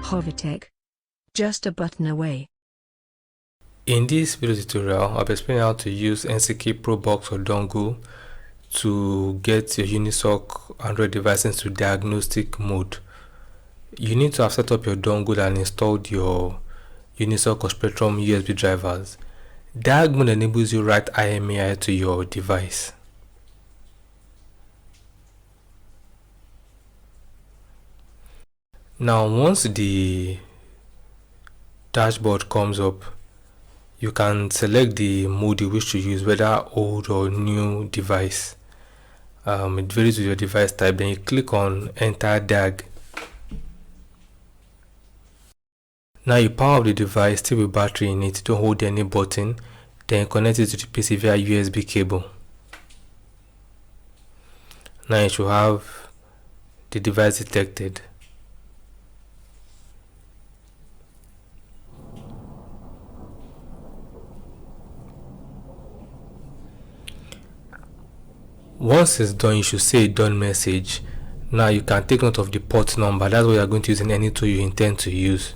Hovertech. Just a button away. In this video tutorial, I'll be explaining how to use NCK Pro Box or dongle to get your Unisoc Android device into diagnostic mode. You need to have set up your dongle and installed your Unisoc or Spectrum USB drivers. Diag mode enables you to write IMEI to your device. Now, once the dashboard comes up, you can select the mode you wish to use, whether old or new device. It varies with your device type. Then you click on enter Diag. Now you power up the device still with battery in it. Don't hold any button. Then connect it to the PC via USB cable. Now you should have the device detected. Once it's done, you should see a done message. Now you can take note of the port number. That's what you are going to use in any tool you intend to use.